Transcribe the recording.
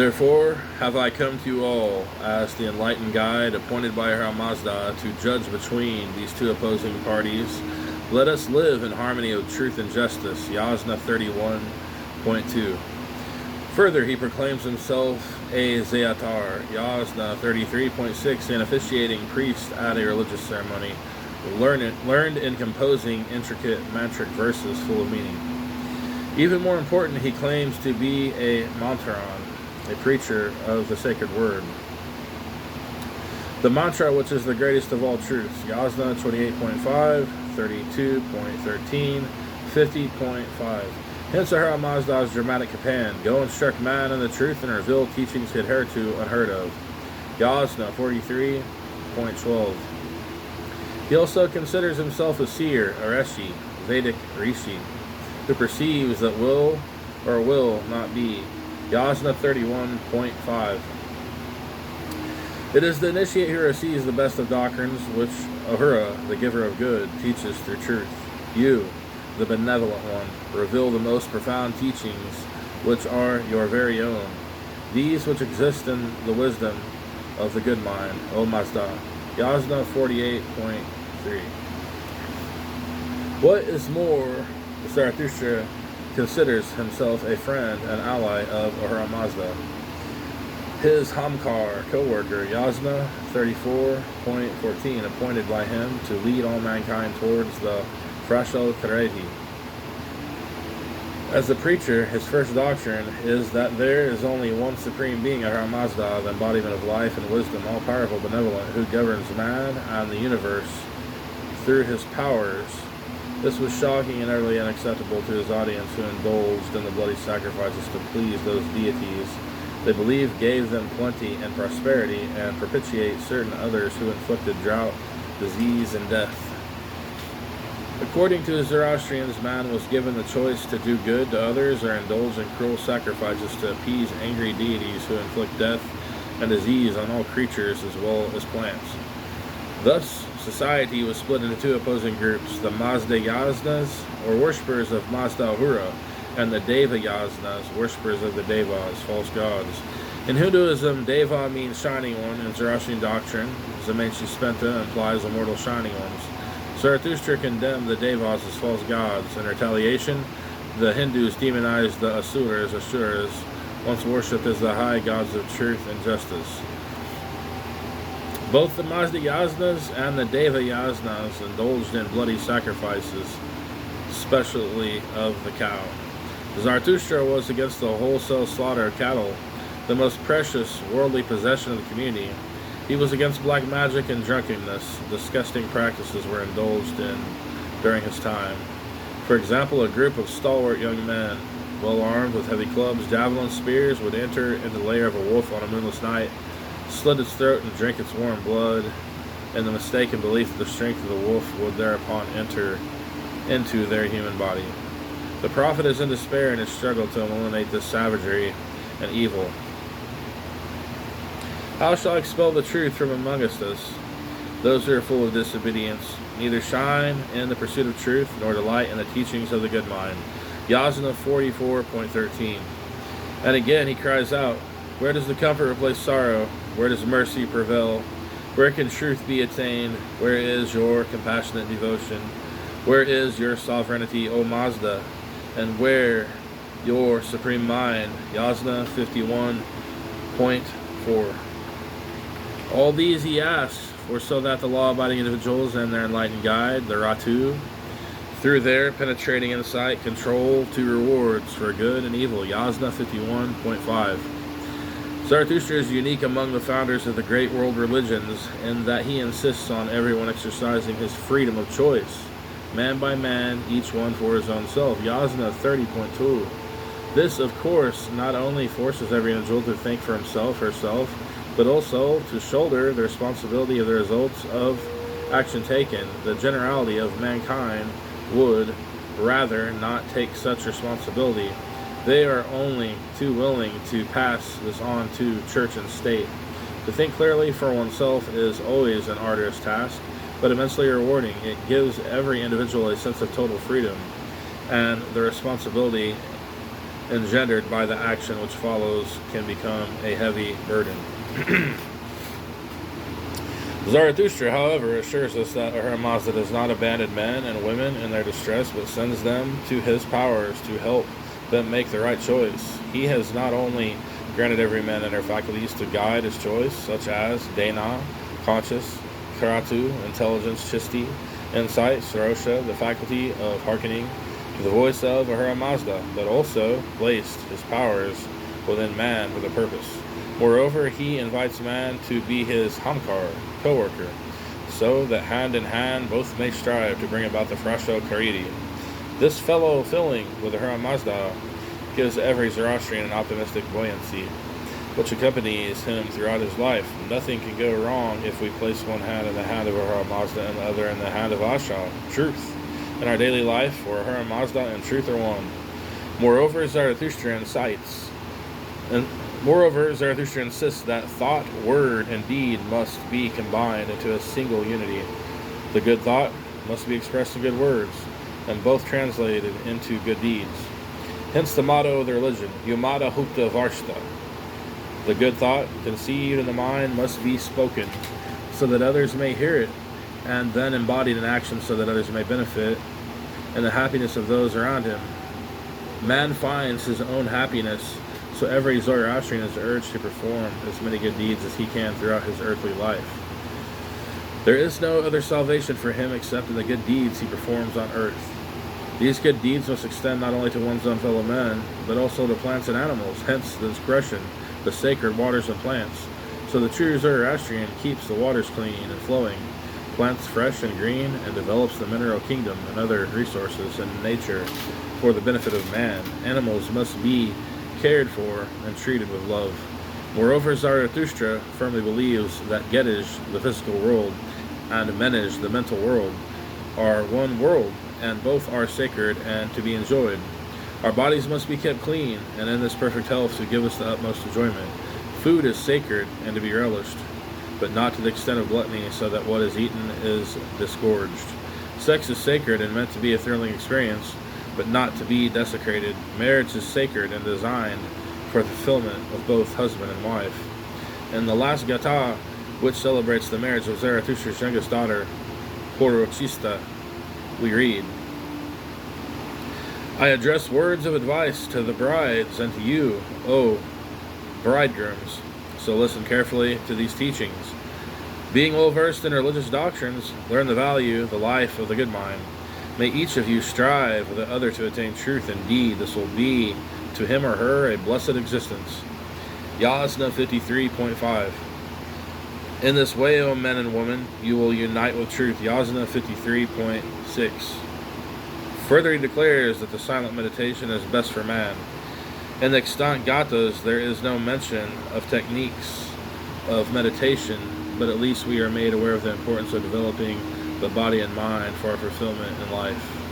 Therefore have I come to you all as the enlightened guide appointed by Har Mazda to judge between these two opposing parties. Let us live in harmony of truth and justice. Yasna 31.2. Further, he proclaims himself a Zeyatar. Yasna 33.6, an officiating priest at a religious ceremony, learned in composing intricate mantric verses full of meaning. Even more important, he claims to be a Mantran, a preacher of the sacred word. The mantra, which is the greatest of all truths. Yasna 28.5, 32.13, 50.5. Hence Har Mazda's dramatic command, go instruct man in the truth and reveal teachings hitherto unheard of. Yasna 43.12. He also considers himself a seer, a Rishi, Vedic Rishi, who perceives that will or will not be. Yasna 31.5. It is the initiate who receives the best of doctrines, which Ahura, the giver of good, teaches through truth. You, the benevolent one, reveal the most profound teachings, which are your very own, these which exist in the wisdom of the good mind, O Mazda. Yasna 48.3. What is more, Zarathustra considers himself a friend and ally of Ahura Mazda. His Hamkar co-worker, Yasna 34.14, appointed by him to lead all mankind towards the Frashal Karehi. As a preacher, his first doctrine is that there is only one supreme being, Ahura Mazda, the embodiment of life and wisdom, all-powerful, benevolent, who governs man and the universe through his powers. This was shocking and utterly unacceptable to his audience, who indulged in the bloody sacrifices to please those deities they believed gave them plenty and prosperity, and propitiate certain others who inflicted drought, disease, and death. According to the Zoroastrians, man was given the choice to do good to others or indulge in cruel sacrifices to appease angry deities who inflict death and disease on all creatures as well as plants. Thus, society was split into two opposing groups, the Mazda Yasnas, or worshippers of Mazda Ahura, and the Deva Yasnas, worshippers of the Devas, false gods. In Hinduism, Deva means shining one. In Zoroastrian doctrine, Zamanshi Spenta implies immortal shining ones. Zarathustra condemned the Devas as false gods. In retaliation, the Hindus demonized the Asuras, once worshipped as the high gods of truth and justice. Both the Mazda Yasnas and the Deva Yasnas indulged in bloody sacrifices, especially of the cow. Zarathustra was against the wholesale slaughter of cattle, the most precious worldly possession of the community. He was against black magic and drunkenness. Disgusting practices were indulged in during his time. For example, a group of stalwart young men, well armed with heavy clubs, javelins, spears, would enter into the lair of a wolf on a moonless night, slit its throat, and drink its warm blood, in the mistaken belief that the strength of the wolf would thereupon enter into their human body. The prophet is in despair in his struggle to eliminate this savagery and evil. How shall I expel the truth from amongst us? Those who are full of disobedience neither shine in the pursuit of truth nor delight in the teachings of the good mind. Yasna 44.13. And again he cries out, where does the comfort replace sorrow? Where does mercy prevail? Where can truth be attained? Where is your compassionate devotion? Where is your sovereignty, O Mazda? And where your supreme mind? Yasna 51.4. All these he asks for, so that the law-abiding individuals and their enlightened guide, the Ratu, through their penetrating insight, control two rewards for good and evil. Yasna 51.5. Zarathustra is unique among the founders of the great world religions in that he insists on everyone exercising his freedom of choice, man by man, each one for his own self. Yasna 30.2. This, of course, not only forces every individual to think for himself or herself, but also to shoulder the responsibility of the results of action taken. The generality of mankind would rather not take such responsibility. They are only too willing to pass this on to church and state. To think clearly for oneself is always an arduous task, but immensely rewarding. It gives every individual a sense of total freedom and the responsibility engendered by the action which follows can become a heavy burden. Zarathustra, however, assures us that Ahura Mazda does not abandon men and women in their distress, but sends them to his powers to help them make the right choice. He has not only granted every man inner faculties to guide his choice, such as Dana, conscious, Karatu, intelligence, Chisti, insight, Sarosha, the faculty of hearkening to the voice of Ahura Mazda, but also placed his powers within man for the purpose. Moreover, he invites man to be his Hamkar, co-worker, so that hand in hand both may strive to bring about the Frasho Karidi. This fellow filling with Ahura Mazda gives every Zoroastrian an optimistic buoyancy, which accompanies him throughout his life. Nothing can go wrong if we place one hand in the hand of Ahura Mazda and the other in the hand of Ashal, truth. In our daily life, for Ahura Mazda and truth are one. Moreover, Zarathustra insists that thought, word, and deed must be combined into a single unity. The good thought must be expressed in good words, and both translated into good deeds. Hence the motto of the religion, Yumata Hukta Varshta. The good thought conceived in the mind must be spoken, so that others may hear it, and then embodied in action so that others may benefit, and the happiness of those around him. Man finds his own happiness, so every Zoroastrian is urged to perform as many good deeds as he can throughout his earthly life. There is no other salvation for him except in the good deeds he performs on earth. These good deeds must extend not only to one's own fellow men, but also to plants and animals, hence the expression, the sacred waters and plants. So the true Zoroastrian keeps the waters clean and flowing, plants fresh and green, and develops the mineral kingdom and other resources in nature for the benefit of man. Animals must be cared for and treated with love. Moreover, Zarathustra firmly believes that Gedish, the physical world, and Menish, the mental world, are one world, and both are sacred and to be enjoyed. Our bodies must be kept clean, and in this perfect health to give us the utmost enjoyment. Food is sacred and to be relished, but not to the extent of gluttony, so that what is eaten is disgorged. Sex is sacred and meant to be a thrilling experience, but not to be desecrated. Marriage is sacred and designed for the fulfillment of both husband and wife. In the last Gatha, which celebrates the marriage of Zarathustra's youngest daughter, Porochista, we read, I address words of advice to the brides and to you, O bridegrooms, so listen carefully to these teachings. Being well versed in religious doctrines, learn the value, the life of the good mind. May each of you strive with the other to attain truth and deed. This will be to him or her a blessed existence. Yasna 53.5. In this way, O men and women, you will unite with truth. Yasna 53.6. Further, he declares that the silent meditation is best for man. In the extant gathas, there is no mention of techniques of meditation, but at least we are made aware of the importance of developing the body and mind for our fulfillment in life.